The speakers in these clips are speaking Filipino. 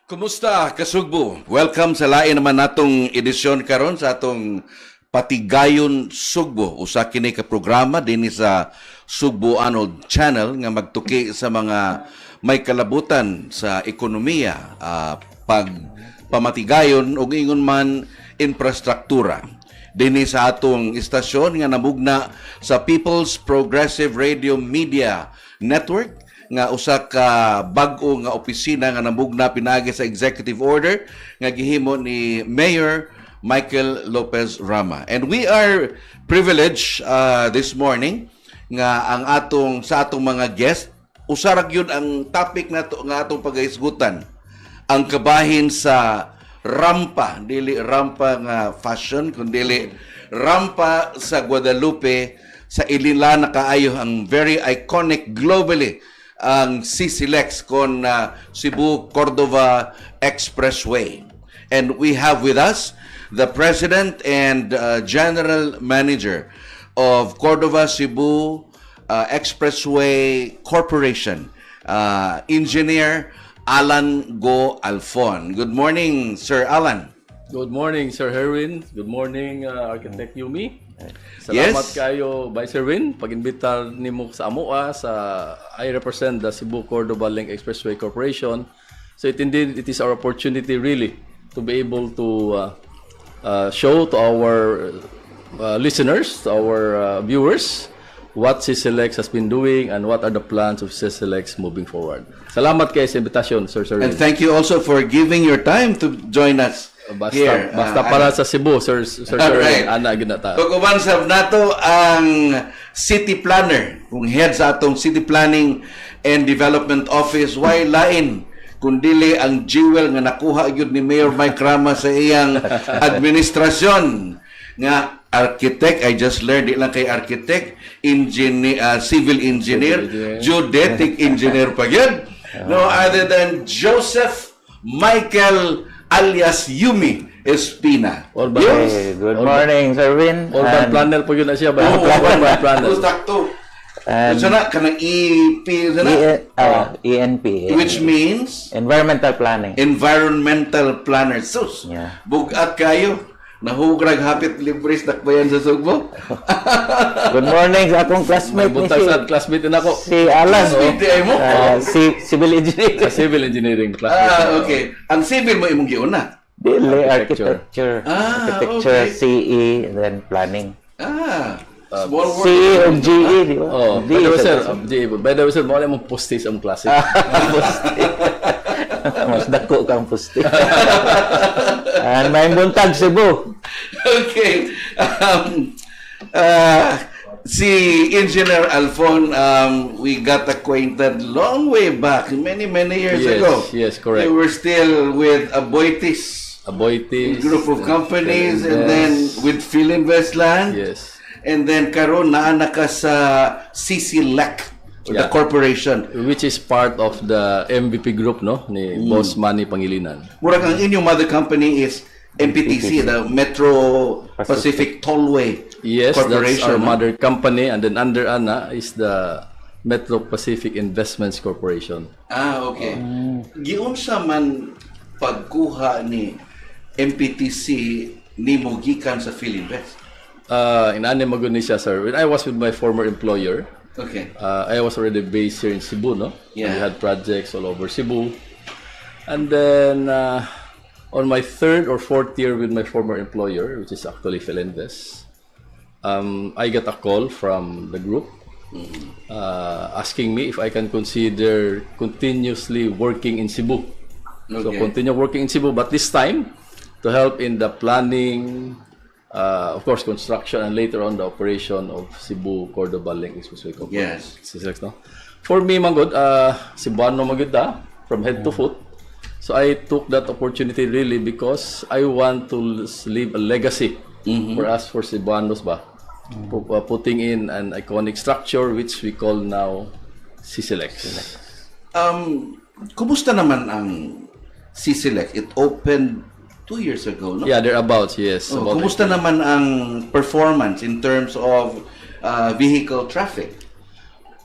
Kumusta kasugbo? Welcome sa lain naman natong edisyon karon sa atong Patigayon Sugbo. Usa kini ka programa dinhi sa Sugbo Arnold Channel nga magtuki sa mga may kalabutan sa ekonomiya, pamatigayon ug ingon man infrastruktura. Dinhi sa atong istasyon nga namugna sa People's Progressive Radio Media Network nga usa ka bag-o nga opisina nga namugna pinaagi sa executive order nga gihimo ni Mayor Michael Rama. And we are privileged this morning nga ang sa atong mga guest usarag yun ang topic nato nga atong pagahisgutan, ang kabahin sa rampa, dili rampa nga fashion kundi rampa sa Guadalupe sa Ilila na kaayo ang very iconic globally ang CCLEX kon Cebu Cordova Expressway. And we have with us the President and General Manager of Cordova Cebu Expressway Corporation, Engineer Allan G. Alfon. Good morning, Sir Allan. Good morning, Sir Herwin. Good morning, Architect Yumi. Salamat kayo, Vice Herwin, pag-imbita nimo sa AMOA. I represent the Cebu Cordova Link Expressway Corporation. So it is our opportunity really to be able to show to our listeners, to our viewers, what CCLEX has been doing and what are the plans of CCLEX moving forward. Salamat kayo sa invitation, Sir Herwin. And thank you also for giving your time to join us. Basta para sa Cebu, Sir right. Ana ginata. Pag-ubansab nato ang city planner, kung head sa atong City Planning and Development Office, why lain kundili ang jewel nga nakuha gyud ni Mayor Mike Rama sa iyang administrasyon nga architect. I just learned it lang kay architect, engineer, civil engineer, geodetic engineer pa gyud. No other than Joseph Michael alias Yumi Espina. Yes. Good morning, Sir Win. Urban planner po yun na siya ba? Urban planner. Sakto. Sana kanang EP ENP. Which means environmental planning. Environmental planner. Sus. Yeah. Bugat kayo. Nahugrag hapit libres dakbayan sa Sugbo. Good morning sa akong classmate ni classmate na ako. Si Allan. Si civil engineering. Sa civil engineering classmate. Okay. Ang civil mo imong giuna? Dili, architecture. Architecture, okay. CE, and then planning. Small world. CE o GE, di ba? Oh, by the way, sir, mawala mong postis ang klase. Mas dako kang pusti. And may buntag Cebu. Okay. Si Engineer Alfon, we got acquainted long way back, many years ago. Yes, correct. We were still with Aboitis group of companies, and then with Philinvestland. Yes. And then karon naana ka sa CCLEX, the corporation, which is part of the MVP group, no, ni Boss Manny Pangilinan. Murag ang inyong mother company is MPTC, the Metro Pacific Tollway Corporation. That's our mother company, and then under Ana is the Metro Pacific Investments Corporation. Okay. Giunsa man pagkuha ni MPTC nimo gikan sa Philinvest? Inani magud ni siya, sir. When I was with my former employer, okay. I was already based here in Cebu, no? Yeah. We had projects all over Cebu. And then on my third or fourth year with my former employer, which is actually Philinvest, I got a call from the group asking me if I can consider continuously working in Cebu. Okay. So continue working in Cebu, but this time to help in the planning, of course, construction, and later on the operation of Cebu Cordova Link Expressway Corporation. Yes. CCLEX, no? For me, manggod, Cebuano manggod from head to foot. So I took that opportunity really because I want to leave a legacy for us, for Cebuanos ba? Putting in an iconic structure which we call now CCLEX. Kumusta naman ang CCLEX? It opened 2 years ago, no? Yeah, thereabouts, yes. Kumusta naman ang performance in terms of vehicle traffic?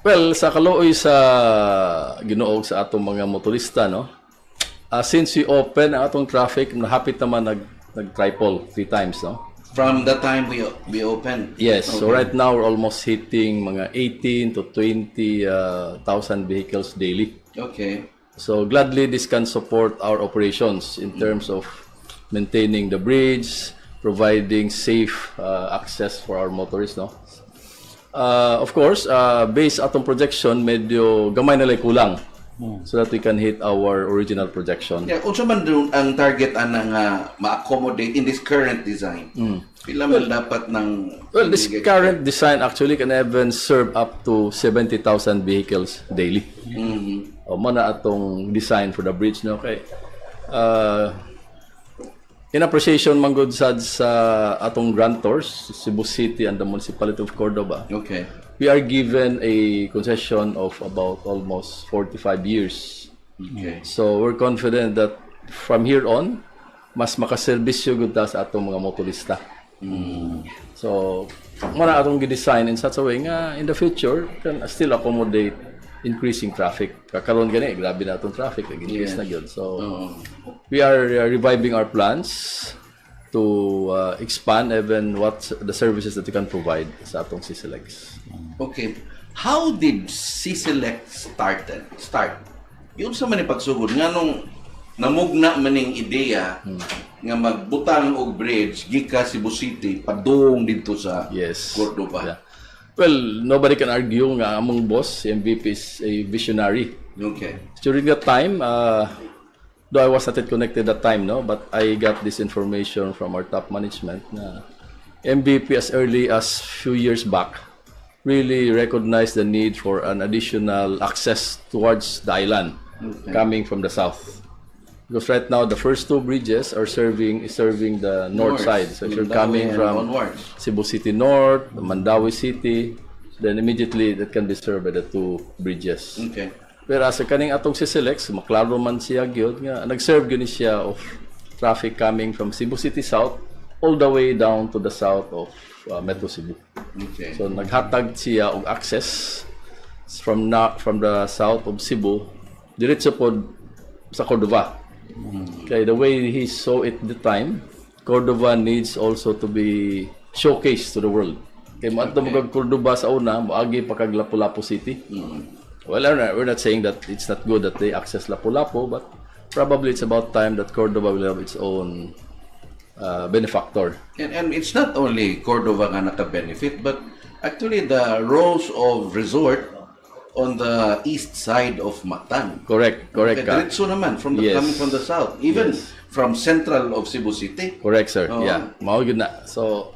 Well, sa kaluoy sa Ginoo sa atong mga motorista, no? Since we open ang atong traffic, hapit naman nag-triple 3 times, no? From the time we open? Yes. Okay. So right now, we're almost hitting mga 18 to 20,000 vehicles daily. Okay. So gladly, this can support our operations in terms of maintaining the bridge, providing safe access for our motorists, no? Of course, based atong projection, medyo gamay na lang kulang so that we can hit our original projection. Yeah, unsa man dun ang target anang ma-accommodate in this current design? Pila man dapat ng Well, this current design actually can even serve up to 70,000 vehicles daily. O mana atong design for the bridge, no? Okay. In appreciation man good sad sa atong grantors, Cebu City and the Municipality of Cordova. Okay. We are given a concession of about almost 45 years. Okay. So we're confident that from here on, mas makaserbisyo gud ta sa atong mga motorista. So, muna atong gi-design in such a way nga in the future can still accommodate increasing traffic. Kakaroon gani, grabe na atong traffic, nag-increase na gyud. So, we are reviving our plans to expand even what the services that we can provide sa atong CCLEX. Okay. How did CCLEX start? Yun sa man pagsugod nga nung namugna maning ideya nga magbutang og bridge gika Cebu City padung dito sa Cordova. Yeah. Well, nobody can argue nga among boss, si MVP is a visionary. Okay. During that time, though I was not yet connected that time, no, but I got this information from our top management na MVP as early as few years back really recognized the need for an additional access towards the island coming from the south. Because right now the first 2 bridges are serving the north side. So if you're coming from Cebu City North, Mandawi City, then immediately that can be served by the 2 bridges. Okay. Whereas sa kaning atong CCLEX, maklaro man siya gyud nga nag-serve gani siya of traffic coming from Cebu City South all the way down to the south of Metro Cebu. Okay. So naghatag siya og access from the south of Cebu diretso pod sa Cordova. Okay, the way he saw it the time, Cordova needs also to be showcased to the world. Kay mo magag Cordova sa una, moagi pa kag Lapu-Lapu City. Well, we're not saying that it's not good that they access Lapu-Lapu, but probably it's about time that Cordova will have its own benefactor. And it's not only Cordova nga naka-benefit, but actually the rows of resort on the east side of Mactan. Correct. Diretso naman coming from the south, even from central of Cebu City. Correct, sir. Yeah, mao gyud na. So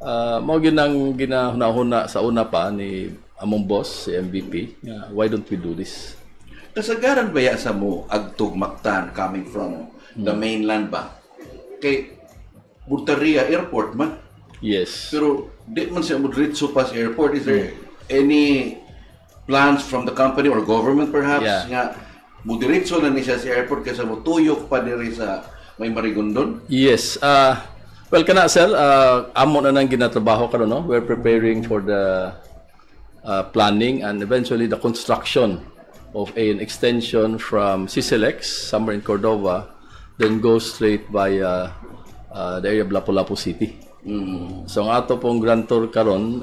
mao gyud nang ginahuna sa una pa ni among boss si MVP. Why don't we do this? Kasagaran ba ya sa mo agtog Mactan coming from the mainland ba? Kay Burtaria Airport man. Yes. Pero di man siya mo diretso pa sa airport. Is there any plans from the company or government perhaps nga mudiretso na ni siya sa airport kasi mo tuyok pa diri sa may Marigondon? Yes. Well, kana sir, amo na nang ginatrabaho karon, no? We're preparing for the planning and eventually the construction of an extension from CCLEX somewhere in Cordova, then go straight via the area of Lapu-Lapu City. So ang ato pong grantor karon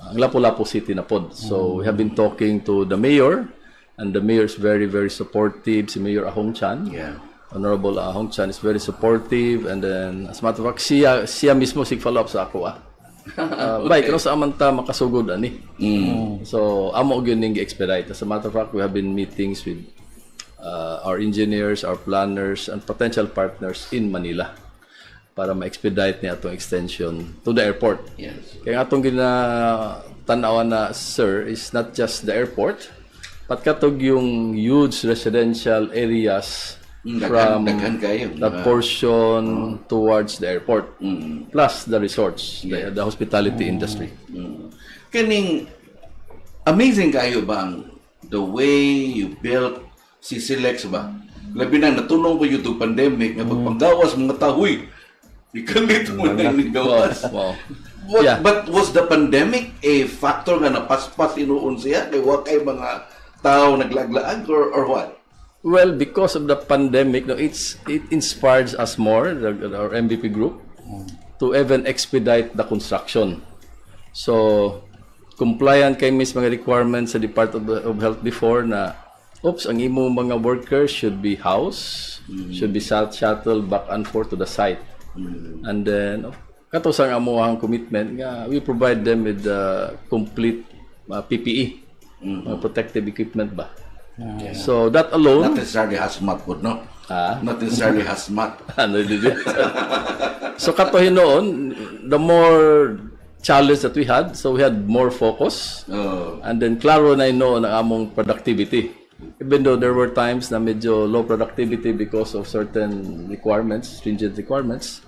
ang Lapu-Lapu City na pod. So we have been talking to the mayor, and the mayor is very, very supportive. Si Mayor Ahong Chan, Honorable Ahong Chan is very supportive, and then as a matter of fact, siya mismo sig-follow up sa ako. Bay, kano sa amanta makasugod ani. So amo gyud ning expedite. As a matter of fact, we have been meetings with our engineers, our planners, and potential partners in Manila para ma-expedite niya atong extension to the airport. Yes. Kaya atong ginatanawan na, sir, is not just the airport, but katog yung huge residential areas from that portion towards the airport, plus the resorts, the hospitality industry. Kaning amazing kayo bang the way you built CCLEX ba? Labi na natulong ko yung pandemic nga pagpanggawas mga tahoy. Ikalit mo na yung gawas. Wow. But was the pandemic a factor nga napaspas inuun siya? Kaya wakay mga tao naglaglaag or what? Well, because of the pandemic, no, it inspires us more, our MVP group, to even expedite the construction. So, compliant kay mis mga requirements sa Department of Health before na, ang imo mga workers should be housed, should be shuttled back and forth to the site. And then, katos ang amuhang commitment nga, we provide them with complete PPE, mga protective equipment ba. So that alone, Not necessarily hazmat po, no? Not necessarily hazmat. So katohin noon, the more challenge that we had, so we had more focus. And then klaro na noon ang among productivity. Even though there were times na medyo low productivity because of certain requirements, stringent requirements.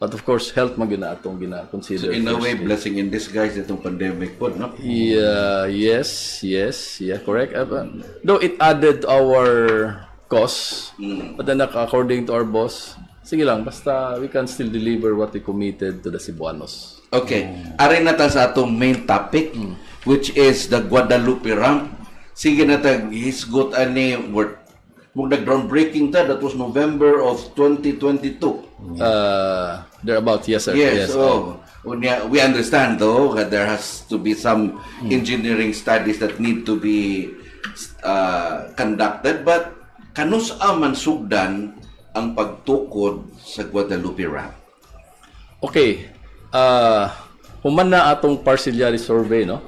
But of course, health man atong gina-consider. So in a way, blessing in disguise itong pandemic po, no? Yeah, yes, correct. Though it added our costs, but then according to our boss, sige lang, basta we can still deliver what we committed to the Cebuanos. Okay. Aray na ta sa atong main topic, which is the Guadalupe ramp. Sige na ta, hisgot ani, mug nag-groundbreaking ta, that was November of 2022. Thereabout, yes, sir. Yes, we understand though that there has to be some engineering studies that need to be conducted, but kanus man sugdan ang pagtukod sa Guadalupe ramp? Okay. Human na atong parcellary survey, no?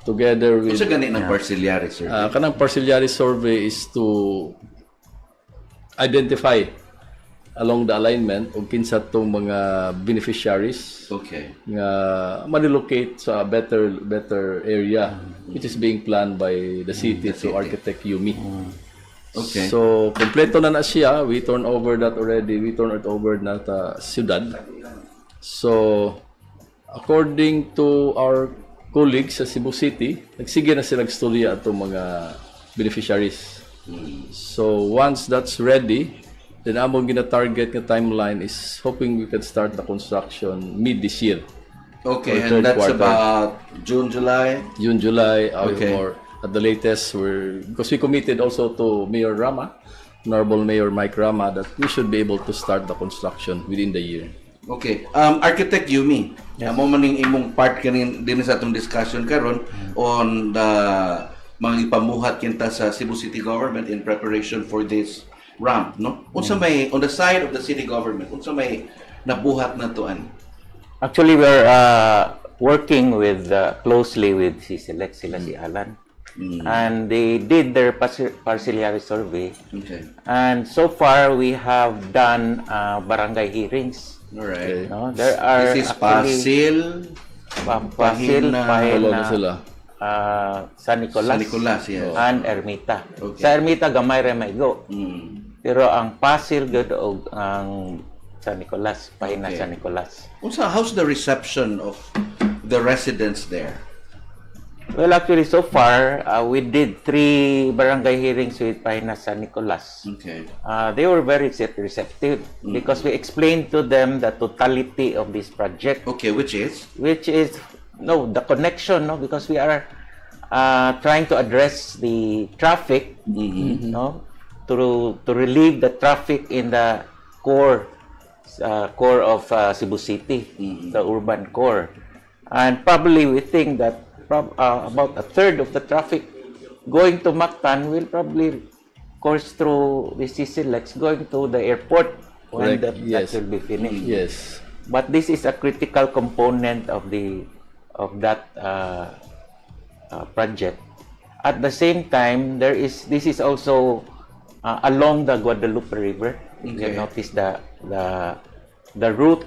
Together with... Kung sa ganit ng parcellary survey? Kanang parcellary survey is to identify along the alignment o kinsa tong mga beneficiaries nga ma-relocate sa better area which is being planned by the city to architect Yumi. Okay. So kompleto na siya. We turn over that already. We turn it over na ta siyudad. So according to our colleagues sa Cebu City, nagsige na sila nagstorya atong mga beneficiaries. So once that's ready, then among gina-target nga timeline is hoping we can start the construction mid this year. Okay, and that's quarter. about June, July? June, July, Okay. or at the latest, because we committed also to Mayor Rama, Honorable Mayor Mike Rama, that we should be able to start the construction within the year. Okay. Architect Yumi, mo maning imong part kanin din sa atong discussion karon on the mga ipamuhat kinta sa Cebu City Government in preparation for this ramp, no? Unsa may on the side of the city government, unsa may nabuhat na tuan? Actually, we're working with closely with CCLEX, sila si Allan. And they did their parcellary survey. Okay. And so far, we have done barangay hearings. All right. No? There are This is actually Pasil, Pahina sila. San Nicolas, yes. and Ermita. Okay. Sa Ermita, gamay remaigo. Pero ang Pasil, good og ang San Nicolas, Pahina Okay. San Nicolas. How's the reception of the residents there? Well, actually, so far, we did 3 barangay hearings with Pahina San Nicolas. Okay. They were very receptive because we explained to them the totality of this project. Okay, which is? The connection, no, because we are trying to address the traffic, no, to relieve the traffic in the core of Cebu City, the urban core, and probably we think that about a third of the traffic going to Mactan will probably course through the CCLEX going to the airport when that will be finished. Yes. But this is a critical component of that project. At the same time, this is also along the Guadalupe River. You notice the route.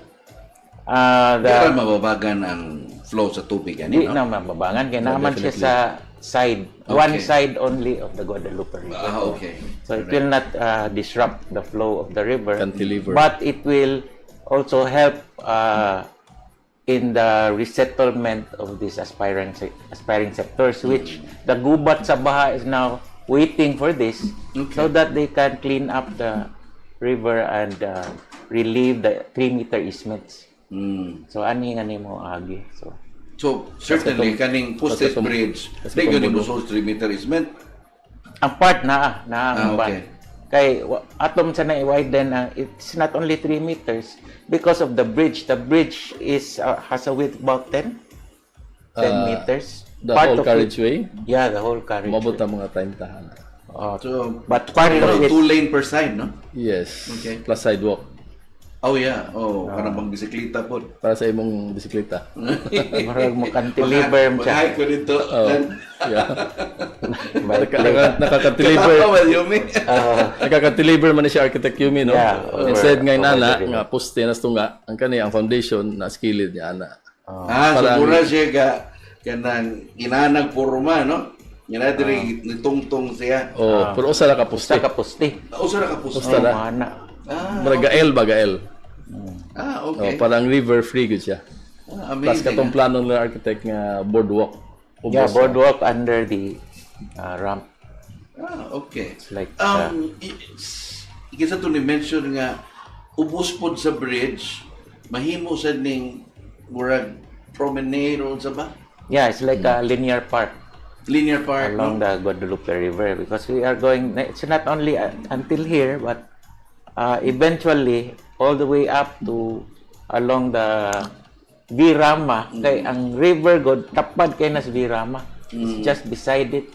Kaya mababagan ang flow sa tubig, Hindi na mababangan. Kaya naman siya sa side. One side only of the Guadalupe River. Okay. So it will not disrupt the flow of the river. Cantilever. But it will also help in the resettlement of these aspiring sectors, which the gubat sa baha is now waiting for this, so that they can clean up the river and relieve the 3-meter easements. So ani mo agi. So certainly kaning postage bridge, they gonna go 3-meter easement. Ang part na ang ban. Kay atom sa na-widen, it's not only 3 meters because of the bridge. The bridge is has a width about 10 meters. The whole carriageway? Yeah, the whole carriageway. Mabot ang mga time tahan. So, But part of it, 2 lane per side, no? Yes. Okay. Plus sidewalk. Oh, yeah. Oh, parang bang bisikleta po. Para sa imong bisikleta. marag mo cantilever mo siya. Mag-hike ko dito. Yeah. By plane. Nakaka-deliver. Yumi. Nakaka-deliver man ni si Architect Yumi, no? Yeah, Instead ngayon over ana, the river. nga poste na tunga, ang kani ang foundation na skilled niya ana. Sigura siya kanang inanag purma, no? Yan diri nitungtong siya. Pero usa ra ka poste. Sa kapusti. Usa ra ka pusta. Usta na. Mana. Murag gael ba gael? Okay. Parang river free gud siya. Plus Amazing. katong plano ng architect nga boardwalk. Yeah, boardwalk under the ramp. Okay. It's like Ikisa to ni mention nga ubos pod sa bridge, mahimo sad ning murag promenade o sa ba? yeah, it's like a linear park Linear park, along the Guadalupe River because we are going. It's not only until here, but eventually all the way up to along the Rama. Kay ang river god tapad kay nas Rama. It's just beside it,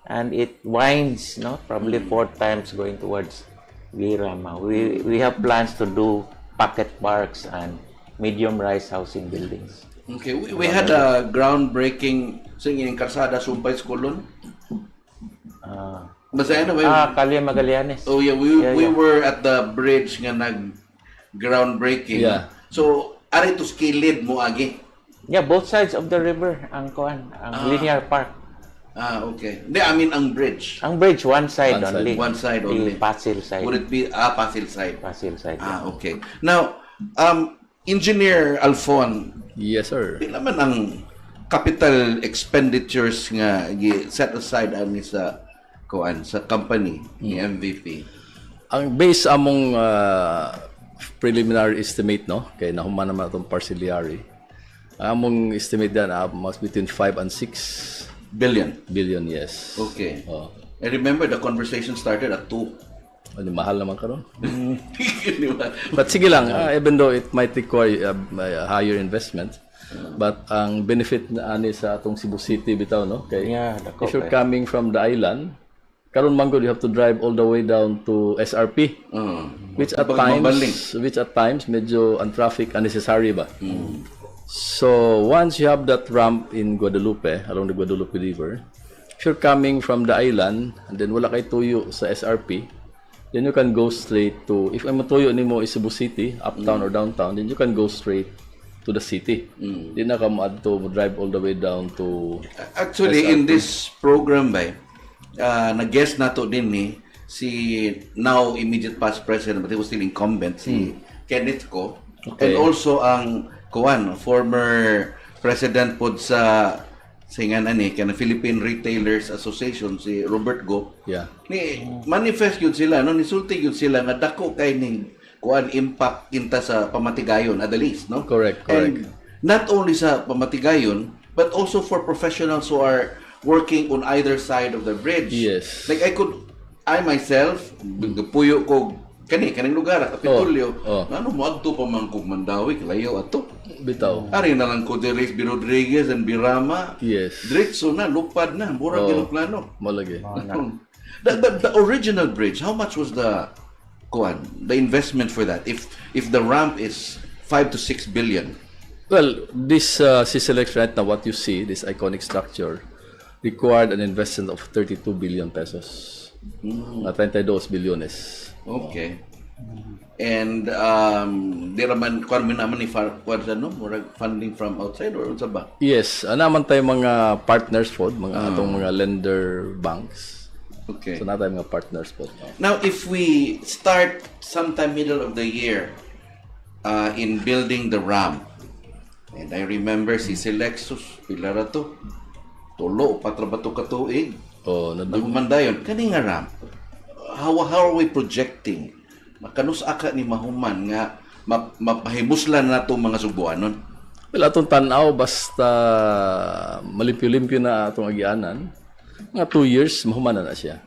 and it winds, no, probably 4 times going towards Rama. We have plans to do pocket parks and medium-rise housing buildings. Okay, we had a groundbreaking sa inyong karsada Sumpay Skulon. Basta anyway. Kalye Magallanes. Oh yeah, we were at the bridge nga nag groundbreaking. Yeah. So ari to skilled mo agi. Yeah, both sides of the river ang linear park. Okay. Hindi, I mean ang bridge. Ang bridge one side One side. only. One side The only. Pasil side. Would it be Pasil side? Pasil side. Okay. Now, Engineer Alfon, Yes, sir. pila man ang capital expenditures nga set aside ani sa sa company ni MVP? Ang base among preliminary estimate, no, kay nahuman naman itong parcellary, among estimate dan mas between 5 and 6 Billion. billion, yes. Okay. Oh. I remember the conversation started at 2. Ano, mahal naman karon. Di ba? But sige lang, even though it might require a higher investment, but ang benefit na ani sa atong Cebu City bitaw, no, kay Yeah, if you're coming from the island, karon man gud you have to drive all the way down to SRP. Which at times medyo ang traffic unnecessary ba. So once you have that ramp in Guadalupe, along the Guadalupe River, if you're coming from the island and then wala kay tuyo sa SRP, then you can go straight to, if ang matuyo nimo is Cebu City, uptown or downtown, then you can go straight to the city. Di na ka to drive all the way down to Actually, in this program ba, nag-guest nato din ni si now immediate past president but he was still incumbent si Kenneth Ko, and also ang former president pod sa singan ani kana Philippine Retailers Association si Robert Go. Yeah. Ni manifest yun sila, no, nisulti yun sila nga dako kay ning impact kinta sa Pamatigayon at the least, no? Correct. And not only sa Pamatigayon but also for professionals who are working on either side of the bridge. Yes. Like I myself, puyo ko kaning lugar at Kapitulyo. Ano mo adto pa man kog Mandawi layo ato. Bitaw. Ari na lang ko Derek B. Rodriguez and Birama. Yes. Diretso na lupad na, mura gyud plano. Malagi. The original bridge, how much was the investment for that? If the ramp is 5 to 6 billion. Well, this CCLEX right now, what you see, this iconic structure, required an investment of 32 billion pesos. 32 bilyones. Okay. And di raman naman ni funding from outside or unsa ba? Yes, naman tayo mga partners po, atong mga lender banks. Okay. So na tayo mga partners po. Now, if we start sometime middle of the year in building the ramp, and I remember si CCLEX, pila ra to? Tulo, 4 ba to katuig? Naghumandayon. Kani nga ramp, how are we projecting? Makanus aka ni mahuman nga mapahibuslan na itong mga Subuanon? Well, atong tanaw, basta malimpyo-limpyo na atong agianan, mga 2 years, mahuman na siya.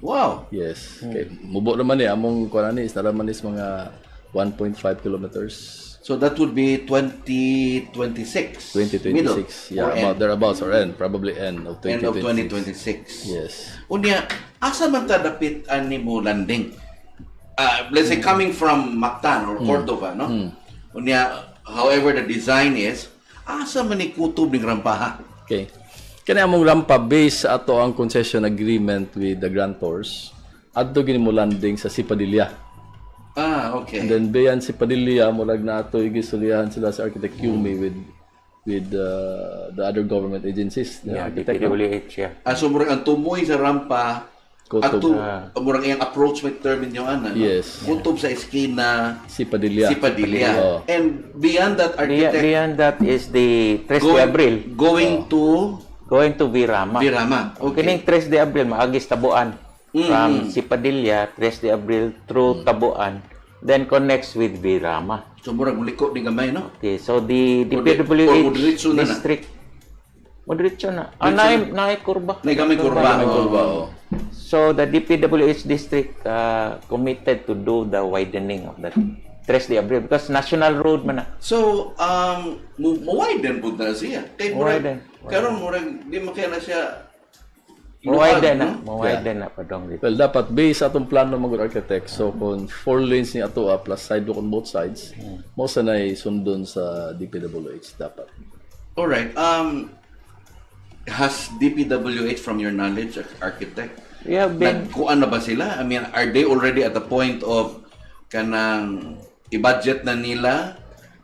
Wow. Yes. Okay. Mubo naman among kuan is naraman is mga 1.5 kilometers. So that would be 2026. 2026. Middle, Yeah, or about end. thereabouts or end, probably end of 2026. End of 2026. Yes. Unya, asa man ta dapit ani mo landing? Let's say coming from Mactan or Cordova, no? Unya, however the design is, asa man ni kutob ning rampaha? Okay. Kani among rampa based sa ato ang concession agreement with the grantors, adto gini mo landing sa Sipadilla. Okay. And then bayan Sipadilla mo lag na ato igisulihan sila sa Architect Yumi with the other government agencies. The Yeah, architect, DPWH, yeah. So murag ang tumoy sa rampa, Kutob. murag iyang approach may term ninyo ana. Yes. Kutob sa eskina Sipadilla. Sipadilla. Oo. And beyond that architect Beyond that is the 3 de Abril. going to Going to Virama. Virama. Okay. Kining 3 de Abril, maagis Tabuan. From Sipadilla, 3 de Abril through Tabuan, then connects with Virama. So murag muliko ni gamay, no? Okay, so the Or DPWH moderitso na na. district. Moderitso na. Naay kurba. Nay gamay kurba. May kurba, oh. So the DPWH district committed to do the widening of that 3 de Abril because national road man na. So mo-widen pud na siya. Kay murag Widen. karon murag di makaya na siya Mawiden na. no? Mawiden na padong dito. Well, dapat based sa atong plano mga architect, so kung 4 lanes ni ato plus sidewalk on both sides, mo sanay sundon sa DPWH dapat. All right. Has DPWH, from your knowledge, architect, We have been nagkuan na ba sila? I mean, are they already at the point of kanang i-budget na nila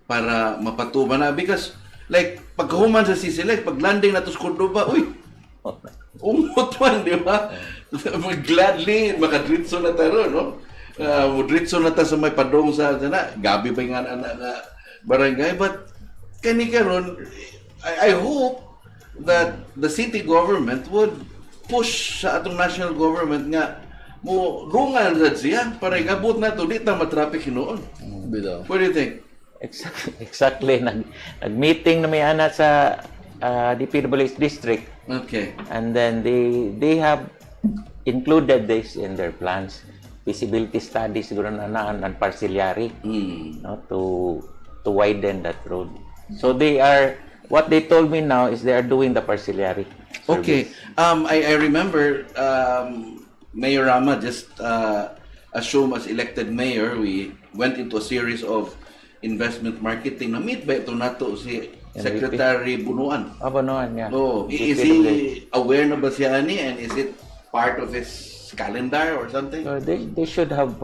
para mapatuman na? Because, like, pagkahuman sa CCLEX, pag landing na to sa Cordova, uy, umot man, di ba? Gladly, makadritso na tayo, no? Dritso na ta sa may padong sa sana. Gabi pa nga na barangay. But, kani karon, I hope that the city government would push sa atong national government nga mo rungan sad siya para igabot na to di ta matraffic hinuon. Bitaw. What do you think? exactly nag-meeting na may ana sa DPWH district. Okay. And then they have included this in their plans. Feasibility study siguro na and parcellary, no, to widen that road. So what they told me now is they are doing the parcellary. Okay. I remember Mayor Rama just assumed as elected mayor, we went into a series of investment marketing. Na-meet ba ito nato si Secretary Bunuan? Bunuan, yeah. Oh, is he aware na ba siya ani, and is it part of his calendar or something? So they should have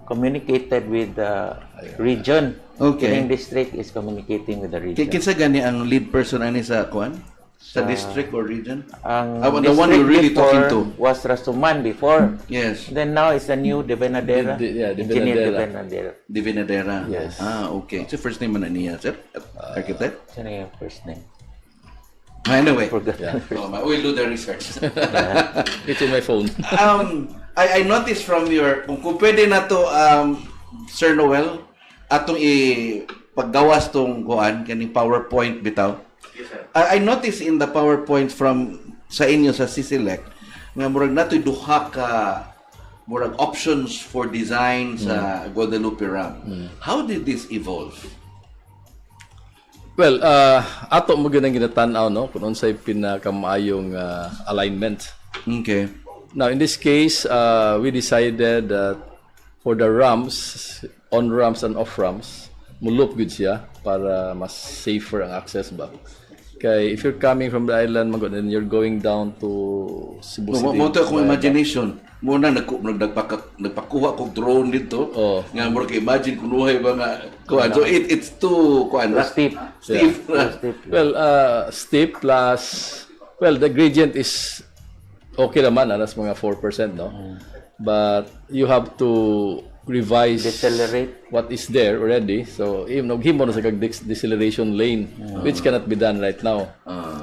communicated with the region. Okay. Kining district is communicating with the region. Kinsa gani ang lead person ani sa kuan? Sa district or region? Ang the one you're really talking to. was Rasuman before. Yes. Then now it's a new Divenadera. Engineer Divenadera. Divinadera. Yes. Okay. It's the first name man niya, sir? Architect? Siya na yung first name. Anyway. Forgot. We'll do the research. It's in my phone. I noticed from your, kung pwede na to, Sir Noel, atong paggawas tong kuan kaning PowerPoint bitaw. Yes, sir. I noticed in the PowerPoint from sa inyo sa CCLEX nga murag natoy duha ka murag options for design sa Guadalupe Ram. How did this evolve? Well, ato mo ganang ginatanaw, no, kung unsay pinakamaayong alignment. Okay. Now, in this case, we decided that for the ramps, on ramps and off ramps, mulop good siya para mas safer ang access ba. Kay if you're coming from the island, and you're going down to Cebu City. Mo to akong imagination. Muna nagpakuha kog drone dito. Oh. Nga mo kay imagine kunuhay ba nga kuan. So it's too kuan na. Steep. Steep. Well, steep plus, well, the gradient is okay naman, alas mga 4%, no? But you have to revise Decelerate. what is there already. So, even naghimo na sa deceleration lane, which cannot be done right now.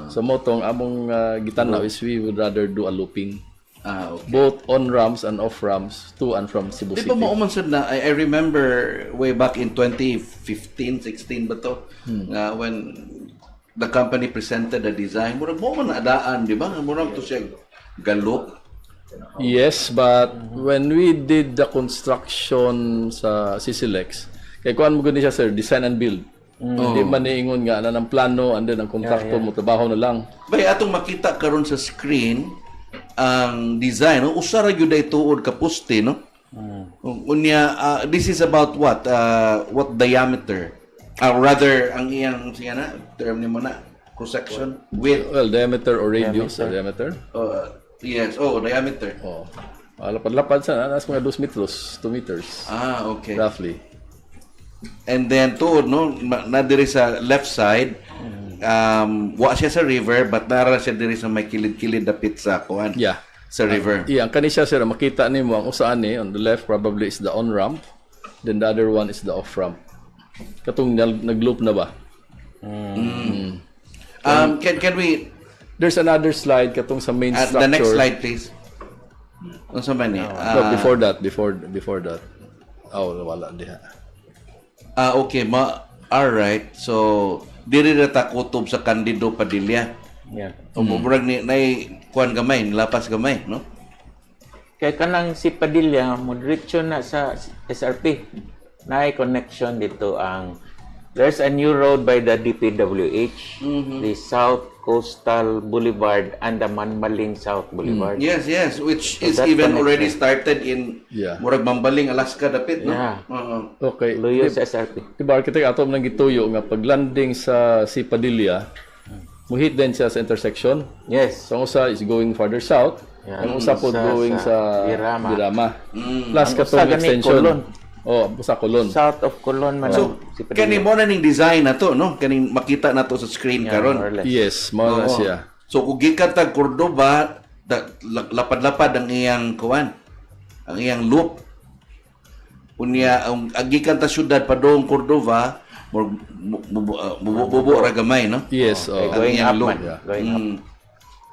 So, motong among gitanaw is we would rather do a looping. Okay. Both on ramps and off ramps to and from Cebu Di City. ba mauman sad na, I remember way back in 2015, 16 ba to? When the company presented the design, murag mo man adaan, di ba? Murag to siya galop. Yes, but when we did the construction sa CCLEX, kay kuan mo gani siya sir, design and build. Hindi man niingon nga na ng plano and then ang kontraktor mo trabaho na lang. Bay atong makita karon sa screen ang design, no? Usa ra gyud ay tuod ka poste, no? Unya this is about what diameter? Rather ang iyang siya na term ni mo na cross section width. Well, diameter or radius, diameter. Yes, diameter. Oh. Lapad-lapad sa nas mga 2 meters, 2 meters. Okay. Roughly. And then tuod no na diri sa left side wa siya sa river but nara siya diri sa may kilid-kilid dapit sa kuan. Yeah. Sa river. Ang kanisya sir makita nimo ang usa ani on the left probably is the on ramp, then the other one is the off ramp. Katong nag-loop na ba? Can we There's another slide katong sa main structure. the next slide please. Unsa man ni? No, before that. Oh, wala diha. Okay, all right. So diri ra ta kutob sa Candido Padilla. Yeah. Murag ni nay kuan gamay, lapas gamay, no? Kaya kanang si Padilla, moderate na sa SRP. Naay connection dito there's a new road by the DPWH, the South Coastal Boulevard and the Manmaling South Boulevard. Yes, which So is that even connection. already started in Murag Mambaling, Alaska dapit, no? Yeah. Okay. Luyo sa SRP. Diba, architect ato nang gituyo nga pag landing sa si Padilla, muhit din siya sa intersection. Yes. So ang usa is going farther south, Yeah. ang usa pod going sa Birama. Plus Ang katong usa gani extension. Colon. Usa Colon. South of Colon man So, si Padilla. kani mo na ning design na to, no? Kaning makita na to sa screen karon. more or less. Yes, mao na siya. So kung gikan tag Cordova, lapad-lapad ang iyang kuan, ang iyang loop. Unya ang gikan ta syudad padong Cordova, bubo ra gamay, no? Yes, ang Going iyang up loop. man. Going up.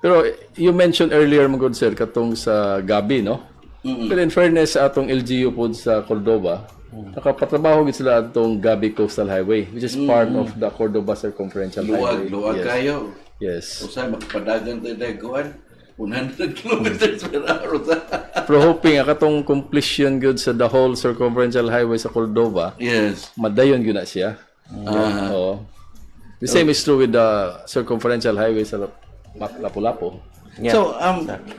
Pero you mentioned earlier mga good sir katong sa Gabi, no? Pero in fairness sa atong LGU pod sa Cordova, nakapatrabaho gid sila atong Gabi Coastal Highway which is part of the Cordova Circumferential Highway. Luwag Yes. kayo. Yes. Usay makapadagan tayo dahil kuan. 100 kilometers per hour. Pero hoping katong completion good sa the whole Circumferential Highway sa Cordova, Yes. madayon gyud na siya. Oo. The same is true with the Circumferential Highway sa Lapu-Lapu. Yeah. So,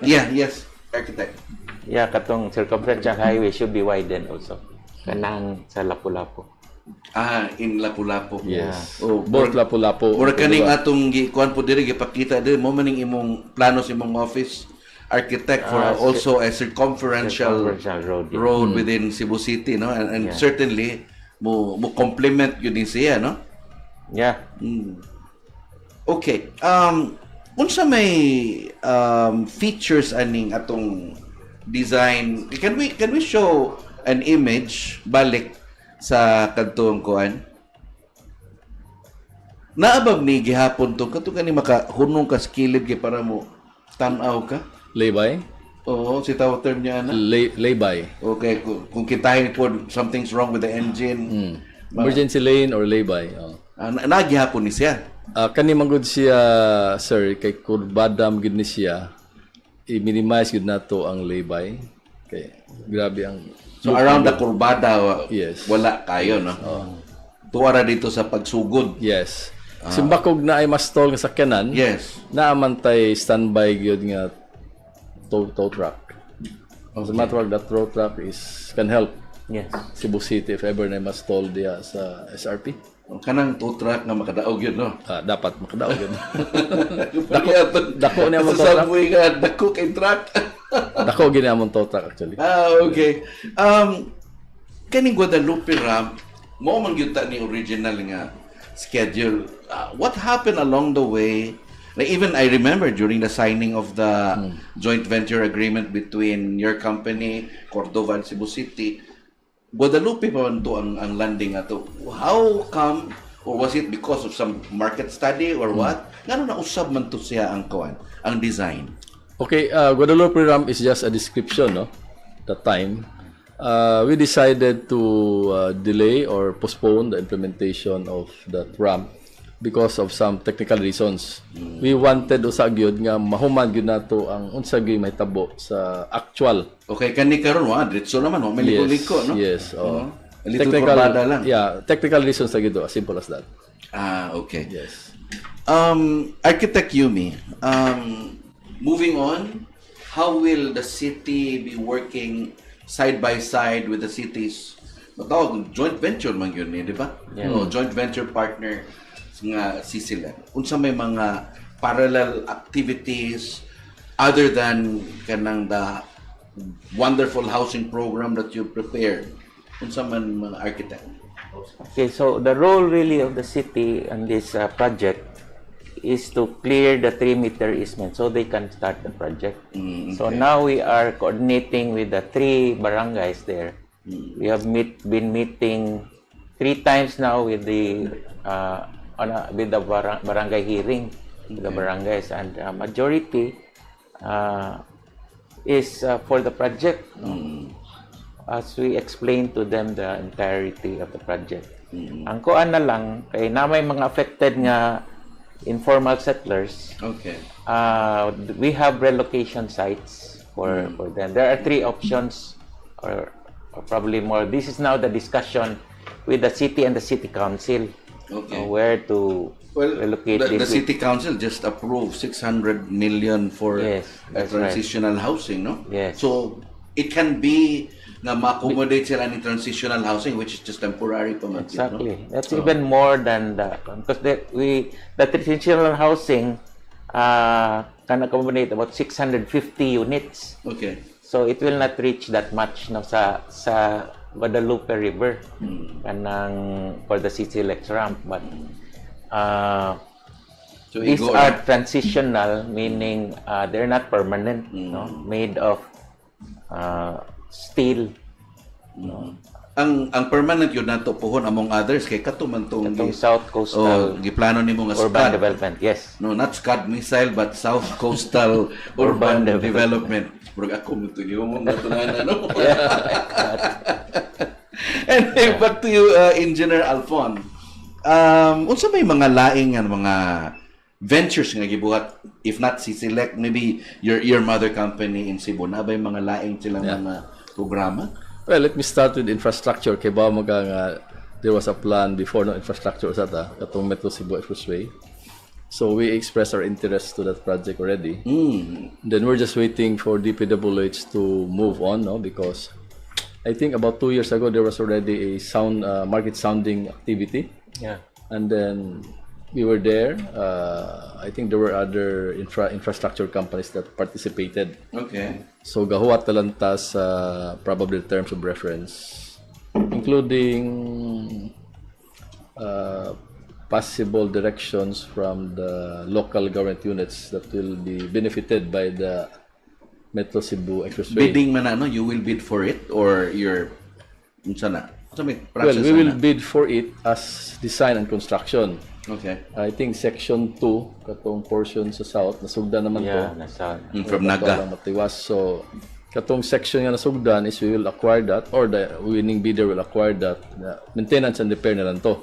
yes, architect. Yeah, katong circumferential highway should be widened also. Kanang sa Lapu-Lapu. In Lapu-Lapu. Yes. Oh, Both Lapu-Lapu. Mura kaning atong kuan po diri gipakita diri mo maning imong plano sa imong office architect for also a circumferential road within Cebu City, no? And certainly mo complement yun din siya, no? Yeah. Okay. Unsa may features aning atong design? Can we show an image balik sa kadtong kuan? Naabag ni gihapon to kato kani makahunong ka skilled kay para mo tan-aw ka. Laybay? Oo, si tawo term niya na. Laybay. Okay, kung kitahin po something's wrong with the engine. Emergency lane or laybay. Nagihapon ni siya. Kani manggod siya sir kay kurbadam gid ni siya. I-minimize gid nato ang laybay. Kay grabe ang So around the kurbada, Yes. wala kayo, no? Tuwara dito sa pagsugod. Yes. Simbakog na ay mastol nga sakyanan. Yes. Naamantay standby gyud nga tow truck. As a matter of fact, that tow truck can help Yes. Cebu City if ever na mastol diya sa SRP. Kanang tow truck nga makadaog yun, no? Dapat makadaog yun. Dako niya mo sa subway ka, dako kay truck. Dako ginamon tow truck actually. Okay. Kaning Guadalupe Ram, mo man gyud ta ni original nga schedule. What happened along the way? Like even I remember during the signing of the joint venture agreement between your company, Cordova and Cebu City, Guadalupe pa man to ang landing ato. How come, or was it because of some market study or what? Ngano na usab man to siya ang kuan, ang design? Okay, Guadalupe Ramp is just a description, no? That time, we decided to delay or postpone the implementation of that ramp because of some technical reasons. We wanted usa gyud nga mahuman gyud nato ang unsa gyud may tabo sa actual. Okay, kani karon wa diretso naman, may liko-liko, no? Yes. A little kurbada lang. Yeah, technical reasons na gyud, as simple as that. Okay. Yes. Architect Yumi, moving on, how will the city be working side by side with the cities? Matawag, joint venture man yun, di ba? Yeah. Joint venture partner nga CCLEX. Unsa may mga parallel activities other than kanang the wonderful housing program that you prepared? Unsa man mga architect? Okay, so the role really of the city on this project is to clear the 3-meter easement so they can start the project. Okay. So now we are coordinating with the 3 barangays there. We have been meeting 3 times now with the barangay hearing with the barangays, and majority is for the project. As we explain to them the entirety of the project. Ang kuan na lang kay na may mga affected nga informal settlers. Okay. We have relocation sites for them. There are 3 options or probably more. This is now the discussion with the city and the city council. Okay. Where to relocate the city council just approved 600 million for Yes, that's transitional housing, no? Yes. So it can be na ma-accommodate sila ng transitional housing, which is just temporary pa man. Exactly. No? That's even more than that. Because the transitional housing can accommodate about 650 units. Okay. So it will not reach that much no sa Guadalupe River kanang for the CCLEX ramp, but So these are transitional, meaning they're not permanent, no, made of steel. No. Ang permanent yun nato pohon among others kay katuman tong Itong South Coastal giplano nimo nga Urban SCAD. Development, yes. No, not SCAD missile but South Coastal Urban Development. Bro, ako mo to yung mga tunanan, no? Anyway, back to you, Engineer Alfon. Unsa may mga laing nga mga ventures nga gibuhat, if not CCLEX, maybe your mother company in Cebu, na ba yung mga laing silang mga programa? Well, let me start with infrastructure. Kaya ba there was a plan before no infrastructure sa katong Metro Cebu Expressway. So we expressed our interest to that project already. Then we're just waiting for DPWH to move on, no? Because I think about 2 years ago there was already a market sounding activity. Yeah. And then we were there. I think there were other infrastructure companies that participated. Okay. So gahuat talantas probably terms of reference, including possible directions from the local government units that will be benefited by the Metro Cebu Expressway. Bidding man ano, you will bid for it or you're unsa na? Well, we will bid for it as design and construction. Okay. I think section 2 katong portion sa south nasugdan naman Yeah, to. nasa From Naga. Matiwas. So katong section nga nasugdan is we will acquire that, or the winning bidder will acquire that. Maintenance and repair na lang to.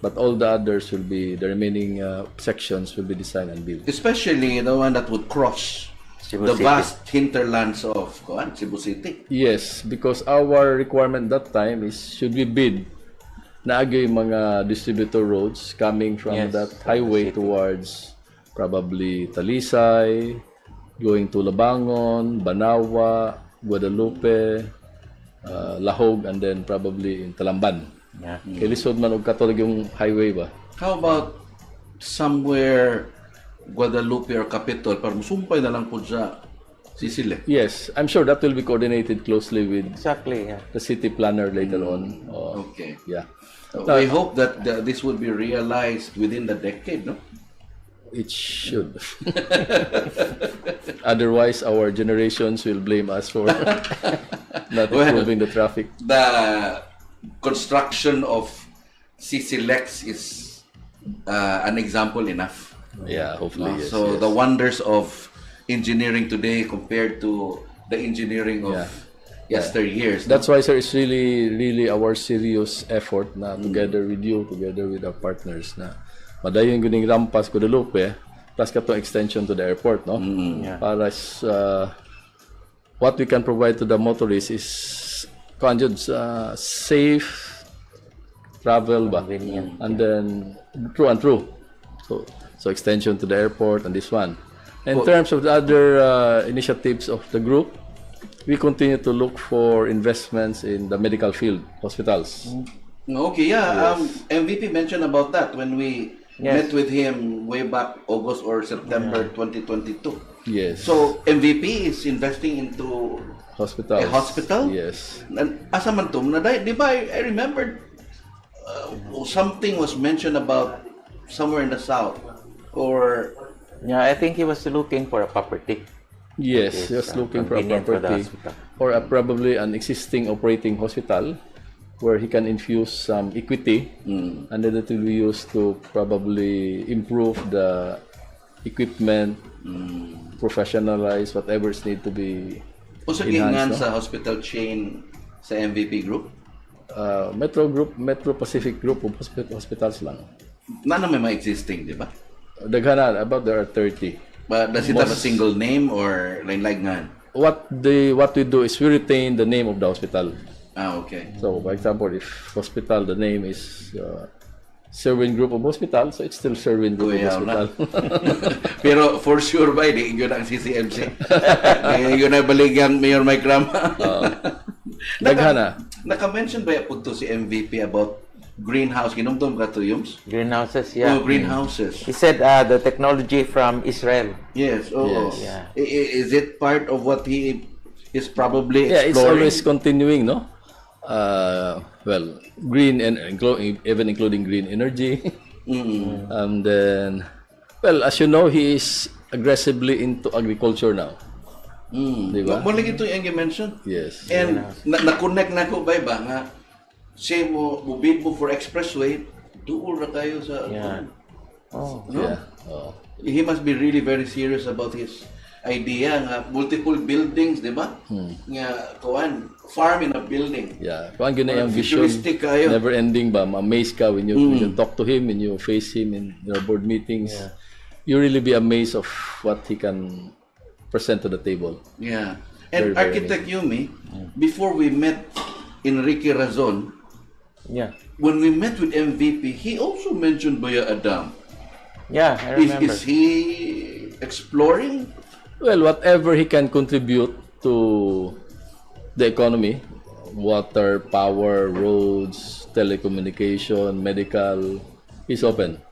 But all the others will be, the remaining sections will be designed and built. Especially the one that would cross Cebu the City. vast hinterlands of Cebu City. Yes, because our requirement that time is should we bid naagay mga distributor roads coming from Yes, that from the highway city. towards probably Talisay, going to Labangon, Banawa, Guadalupe, Lahog, and then probably in Talamban. Yeah. Kay lisod man og katulog yung highway ba? How about somewhere Guadalupe or Capitol para musumpay na lang po sa CCLEX? Yes, I'm sure that will be coordinated closely with Exactly, yeah. the city planner later on. Okay. Yeah. We hope that this will be realized within the decade, no? It should. Otherwise, our generations will blame us for not improving the traffic. The construction of CCLEX is an example enough. Yeah, hopefully, yes. So yes. the wonders of engineering today compared to the engineering of yesteryears. That's why, sir, it's really our serious effort na together with you, together with our partners na Madayon guning rampas Guadalupe, plus katong extension to the airport, no? Yeah. Para what we can provide to the motorists is safe travel ba? Convenient. And then true and true. So extension to the airport and this one. In terms of the other initiatives of the group, we continue to look for investments in the medical field, hospitals. Okay, yeah. MVP mentioned about that when we met with him way back August or September 2022. Yes. So MVP is investing into Hospitals. a hospital? Yes. And asa man to? Di ba I remembered something was mentioned about somewhere in the south or Yeah, I think he was looking for a property. Yes, just looking for a convenient for the property hospital. or probably an existing operating hospital where he can infuse some equity and then it will be used to probably improve the equipment, professionalize whatever is need to be Usa enhanced, gingan sa hospital chain sa MVP group? Metro Pacific Group of hospitals lang. Na may mga existing, di ba? Daghanan, about there are 30. But does it have a single name or like nga? What we do is we retain the name of the hospital. Okay. So, for example, if hospital, the name is Sherwin Group of Hospital, so it's still Sherwin Group of Hospital. Pero for sure ba, di yun ang CCMC. Yun na baligang Mayor Mike Rama. Daghana. Naka-mention ba po to si MVP about greenhouse? Kinumdum ka to, Yums? Greenhouses, yeah. Oh, greenhouses. He said the technology from Israel. Yes. Oh. Yes. Yeah. Is it part of what he is probably Yeah, it's exploring? always continuing, no? Well, green and even including green energy. And then, well, as you know, he is aggressively into agriculture now. Diba? Mo lang ito yung mention. Yes. And na-connect na ko ba nga say mo bid mo for Expressway, duol ra tayo sa Yeah. no? Yeah. Oh. He must be really very serious about his idea nga multiple buildings, di ba? Nga kuan farm in a building. Yeah. Kung ano yung vision, Futuristic kayo. never ending ba? Ma-amaze ka when you talk to him, when you face him in your board meetings. You really be amazed of what he can present to the table. Yeah. And Very, very Architect Yumi, before we met Enrique Razon, Yeah. when we met with MVP, he also mentioned Baya Adam. Yeah, I remember. Is he exploring? Well, whatever he can contribute to the economy, water, power, roads, telecommunication, medical, he's open.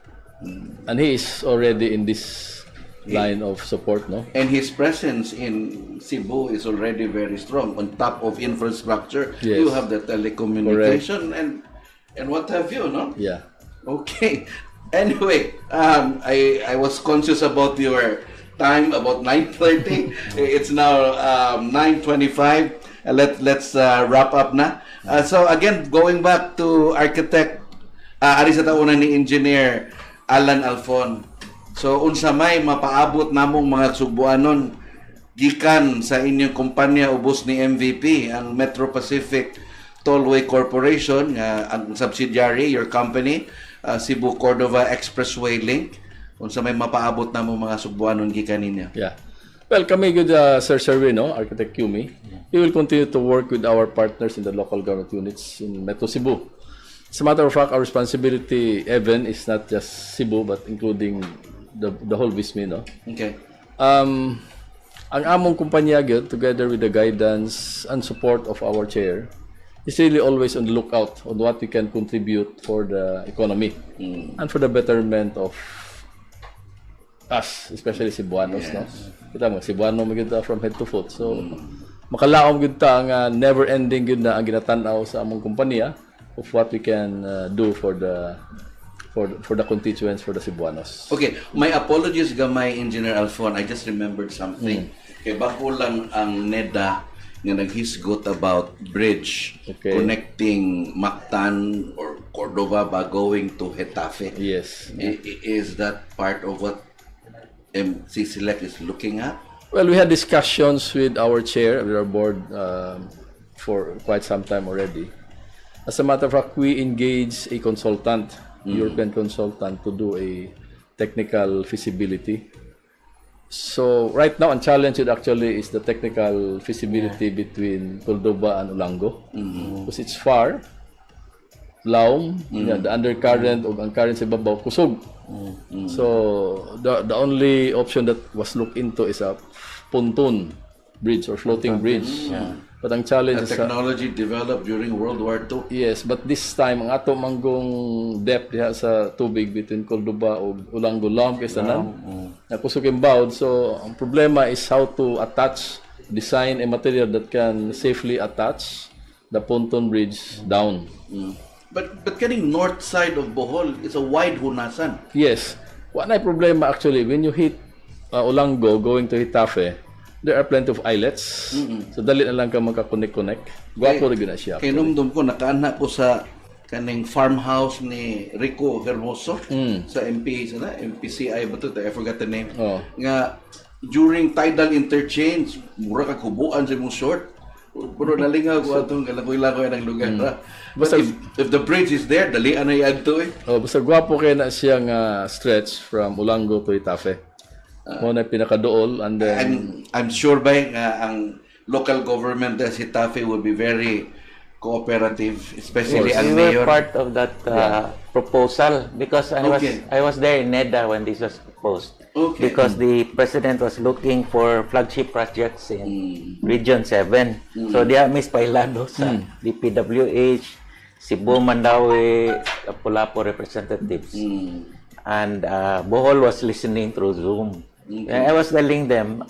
And he is already in this line of support, no? And his presence in Cebu is already very strong. On top of infrastructure, Yes. you have the telecommunication and what have you, no? Yeah. Okay. Anyway, I was conscious about your time, about 9:30. It's now 9:25. Let's wrap up na. So again, going back to architect, ari sa tauna ni engineer Allan Alfon. So unsa may mapaabot namong mga Sugboanon gikan sa inyong kumpanya ubos ni MVP, ang Metro Pacific Tollway Corporation, ang subsidiary, your company, Cebu Cordova Expressway Link. Unsa may mapaabot namong mga Sugboanon gikan ninyo? Yeah. Well, kami good, Sir Sherwin, no? Architect Yumi. We will continue to work with our partners in the local government units in Metro Cebu. As a matter of fact, our responsibility, Evan, is not just Cebu, but including the whole Vismi, no? Okay. Ang among kumpanya, good, together with the guidance and support of our chair, is really always on the lookout on what we can contribute for the economy and for the betterment of us, especially Cebuanos, no? Kita mo, Cebuano maganda from head to foot. So, makalaom gud ta ang never-ending gud na ang ginatanaw sa among kumpanya of what we can do for the constituents, for the Cebuanos. Okay, my apologies gamay, Engineer Alfon. I just remembered something. Kay bako lang ang NEDA nga naghisgot about bridge connecting Mactan or Cordova ba going to Getafe. Yes. Is that part of what CCLEX is looking at? Well, we had discussions with our chair, with our board, for quite some time already. As a matter of fact, we engaged a consultant European consultant, to do a technical feasibility. So right now, ang challenge actually is the technical feasibility between Cordova and Olango. Because it's far, laom, the undercurrent o ang current sa babaw, kusog. So the only option that was looked into is a pontoon bridge or floating bridge. But ang challenge The is technology developed during World War II. yes, but this time ang ato manggong depth diha sa tubig between Cordova o Olango long kay tanan. Nakusog yung bawd. So ang problema is how to attach, design a material that can safely attach the pontoon bridge down. But getting north side of Bohol is a wide hunasan. Yes. Wala problema actually when you hit Olango going to Hitafe, there are plenty of islets. So dali na lang ka magka-connect. Gwapo rin na siya. Kay numdum ko nakaanak ko sa kaning farmhouse ni Rico Hermoso sa MPCI ba to? I forgot the name. Nga during tidal interchange, mura ka kubuan sa mong short. Puro nalingaw ko atong kalakoy-lakoy ng lugar. But if the bridge is there, dali na yan to eh. Basta gwapo kayo na siyang stretch from Olango to Hitafe. Mo na pinakadool, and then I'm sure ba ang local government as Hitafe will be very cooperative, especially ang We mayor. were part of that proposal because I was there in NEDA when this was proposed. Because the president was looking for flagship projects in Region 7. So diya Miss Pailado sa DPWH, Cebu, Mandaue, Lapu-Lapu representatives. And Bohol was listening through Zoom. I was telling them,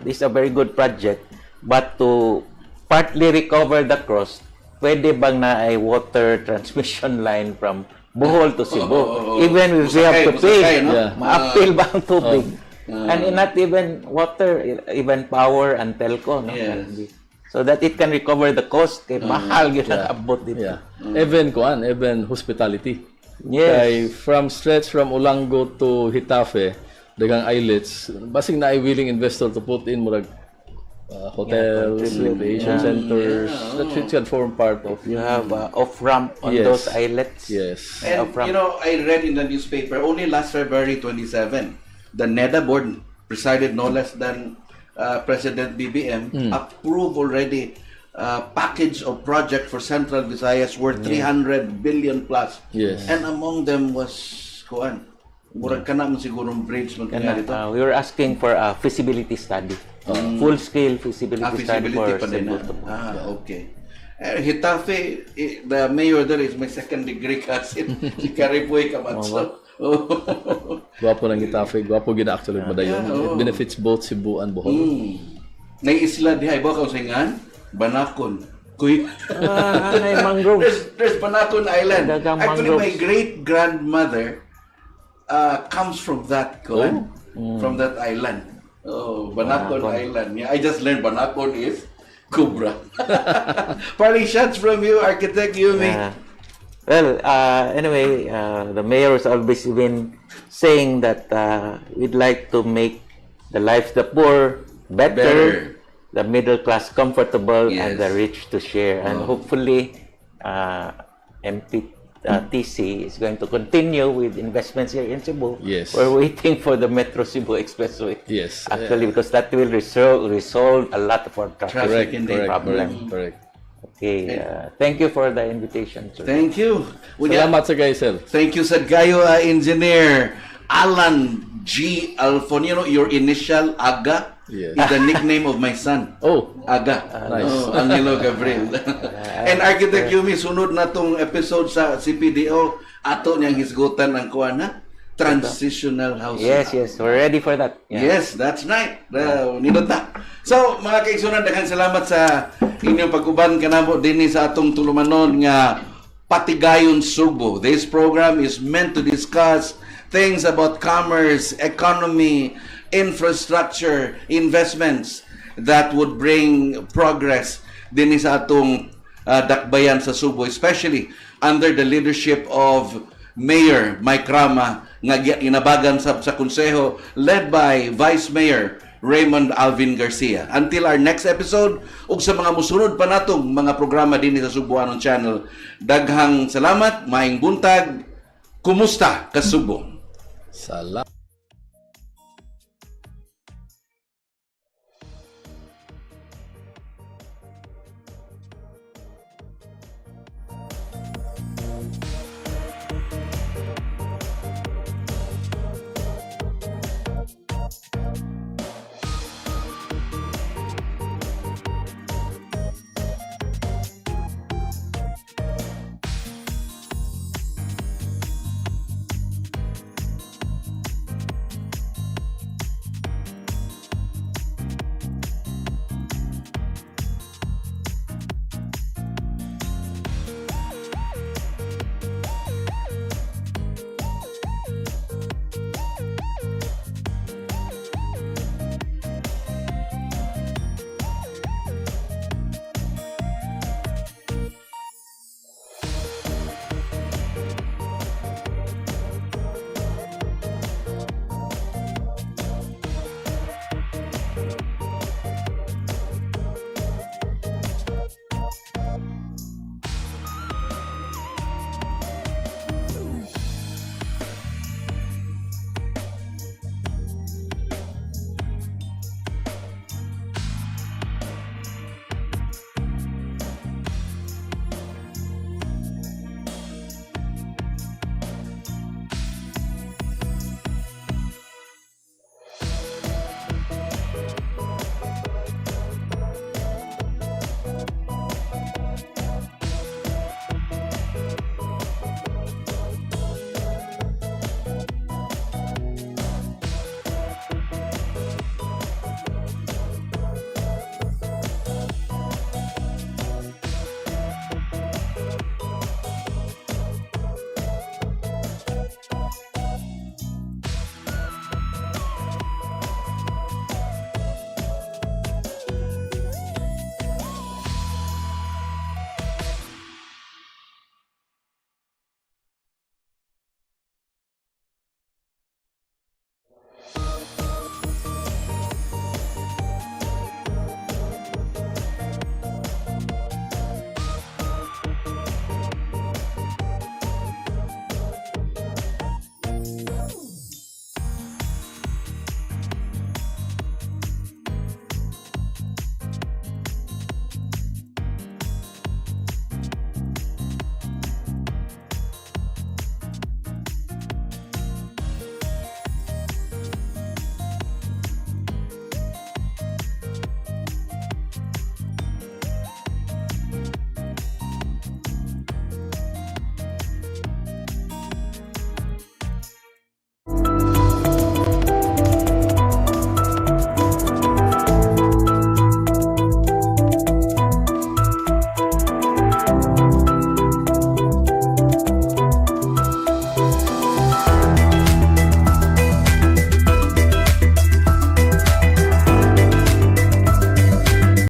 this is a very good project, but to partly recover the cost, pwede bang na ay water transmission line from Bohol to Cebu? Even if we have to pay, ma-uphill ba ang tubig? And not even water, even power and telco. No? So that it can recover the cost. Kaya mahal yun ang abot dito. Even hospitality. Kay from stretch from Olango to Hitafe, dagang islets, basing na ay willing investor to put in murag hotels, recreation centers, that should form part of. You have off-ramp on those islets. Yes. And I read in the newspaper, only last February 27, the NEDA board, presided no less than President BBM, approved already package of project for Central Visayas worth 300 billion plus. Yes. And among them was murag ka naman sigurong bridge man dito. We were asking for a feasibility study. Full-scale feasibility study for Cebu. Okay. Hitafe, the mayor there is my second degree cousin. Si Karipoy Kamatso. Gwapo ng Hitafe. Gwapo gina actually madayon. It benefits both Cebu and Bohol. May isla diha, iba ka usingan? Banakon. Kuy. There's Banakon Island. Actually, my great-grandmother comes from that from that island. Banakon Island. Yeah, I just learned Banakon is Cobra. Parting shots from you, Architect Yumi. Well, anyway, the mayor has always been saying that we'd like to make the lives of the poor better, the middle class comfortable, and the rich to share. And hopefully, TC is going to continue with investments here in Cebu. Yes. We're waiting for the Metro Cebu Expressway. Yes. Actually, because that will resolve a lot of our traffic problem. Correct. Okay. Thank you for the invitation, sir. Thank you. Salamat sa guys, sir. Thank you sa Gayo Engineer Allan G. Alfon. You know, your initial Aga is the nickname of my son. Aga. Nice. Angelo Gabriel. And Architect Yumi, sunod na tong episode sa CPDO, ato niyang hisgutan ang kuha na transitional housing. Yes. We're ready for that. Yes, that's right. Nindot na. So, mga kaigsunan, daghang salamat sa inyong pag-uban kanamo dinhi sa atong tulumanon nga Patigayon Sugbo. This program is meant to discuss things about commerce, economy, infrastructure, investments that would bring progress dinhi sa atong dakbayan sa Sugbo, especially under the leadership of Mayor Mike Rama nga inabagan sa konseho led by Vice Mayor Raymond Alvin Garcia. Until our next episode, ug sa mga musunod pa natong mga programa dinhi sa Subuanon Channel, daghang salamat, maayong buntag, Kumusta ka Sugbo? Salamat.